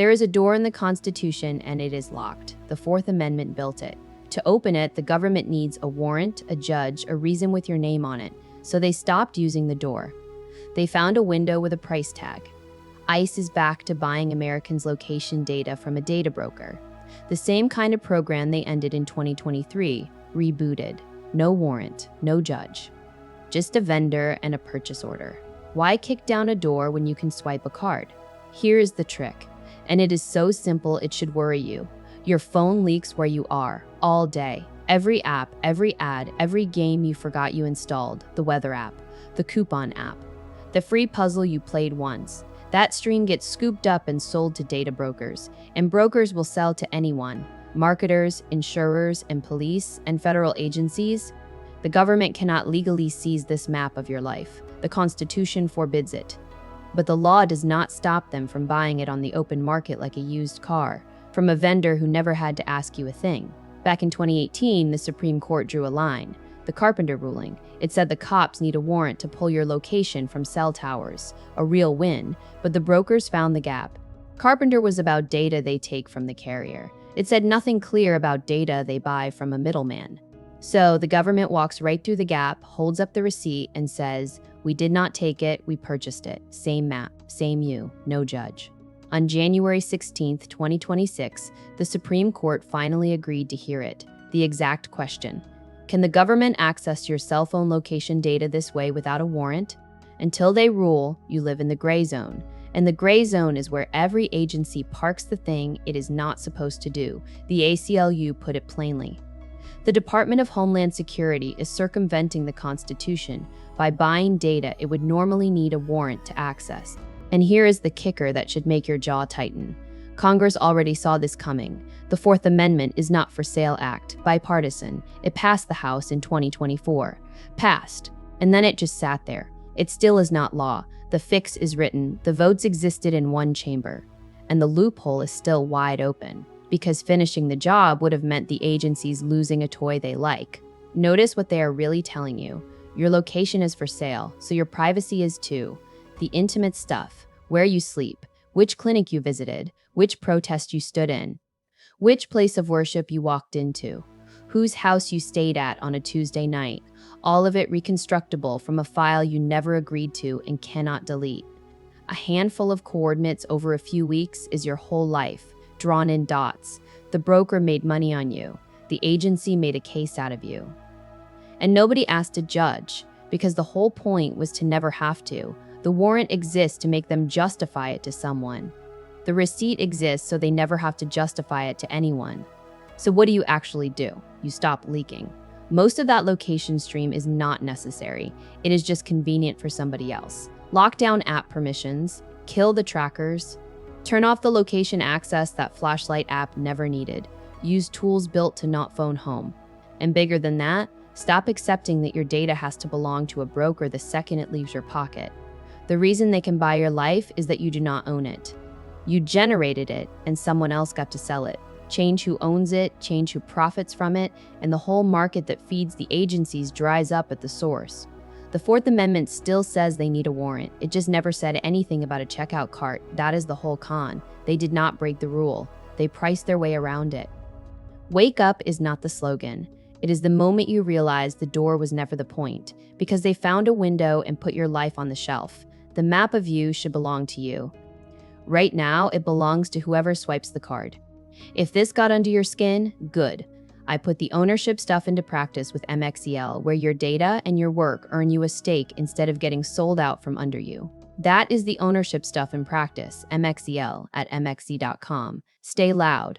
There is a door in the Constitution and it is locked. The Fourth Amendment built it. To open it, the government needs a warrant, a judge, a reason with your name on it. So they stopped using the door. They found a window with a price tag. ICE is back to buying Americans' location data from a data broker. The same kind of program they ended in 2023, rebooted. No warrant, no judge. Just a vendor and a purchase order. Why kick down a door when you can swipe a card? Here is the trick, and it is so simple it should worry you. Your phone leaks where you are, all day. Every app, every ad, every game you forgot you installed, the weather app, the coupon app, the free puzzle you played once. That stream gets scooped up and sold to data brokers, and brokers will sell to anyone. Marketers, insurers, and police, and federal agencies. The government cannot legally seize this map of your life. The Constitution forbids it. But the law does not stop them from buying it on the open market like a used car, from a vendor who never had to ask you a thing. Back in 2018, the Supreme Court drew a line. The Carpenter ruling. It said the cops need a warrant to pull your location from cell towers. A real win, but the brokers found the gap. Carpenter was about data they take from the carrier. It said nothing clear about data they buy from a middleman. So the government walks right through the gap, holds up the receipt, and says, "We did not take it, we purchased it. Same map, same you, no judge." On January 16th, 2026, the Supreme Court finally agreed to hear it. The exact question. Can the government access your cell phone location data this way without a warrant? Until they rule, you live in the gray zone. And the gray zone is where every agency parks the thing it is not supposed to do. The ACLU put it plainly. The Department of Homeland Security is circumventing the Constitution by buying data it would normally need a warrant to access. And here is the kicker that should make your jaw tighten. Congress already saw this coming. The Fourth Amendment is not for sale act, bipartisan. It passed the House in 2024. Passed. And then it just sat there. It still is not law. The fix is written. The votes existed in one chamber. And the loophole is still wide open. Because finishing the job would have meant the agencies losing a toy they like. Notice what they are really telling you. Your location is for sale, so your privacy is too. The intimate stuff, where you sleep, which clinic you visited, which protest you stood in, which place of worship you walked into, whose house you stayed at on a Tuesday night, all of it reconstructible from a file you never agreed to and cannot delete. A handful of coordinates over a few weeks is your whole life, drawn in dots. The broker made money on you. The agency made a case out of you. And nobody asked a judge, because the whole point was to never have to. The warrant exists to make them justify it to someone. The receipt exists so they never have to justify it to anyone. So what do you actually do? You stop leaking. Most of that location stream is not necessary. It is just convenient for somebody else. Lock down app permissions, kill the trackers, turn off the location access that flashlight app never needed. Use tools built to not phone home. And bigger than that, stop accepting that your data has to belong to a broker the second it leaves your pocket. The reason they can buy your life is that you do not own it. You generated it, and someone else got to sell it. Change who owns it, change who profits from it, and the whole market that feeds the agencies dries up at the source. The Fourth Amendment still says they need a warrant. It just never said anything about a checkout cart. That is the whole con. They did not break the rule. They priced their way around it. Wake up is not the slogan. It is the moment you realize the door was never the point, because they found a window and put your life on the shelf. The map of you should belong to you. Right now, it belongs to whoever swipes the card. If this got under your skin, good. I put the ownership stuff into practice with MXEL, where your data and your work earn you a stake instead of getting sold out from under you. That is the ownership stuff in practice, MXEL at mxe.com. Stay loud.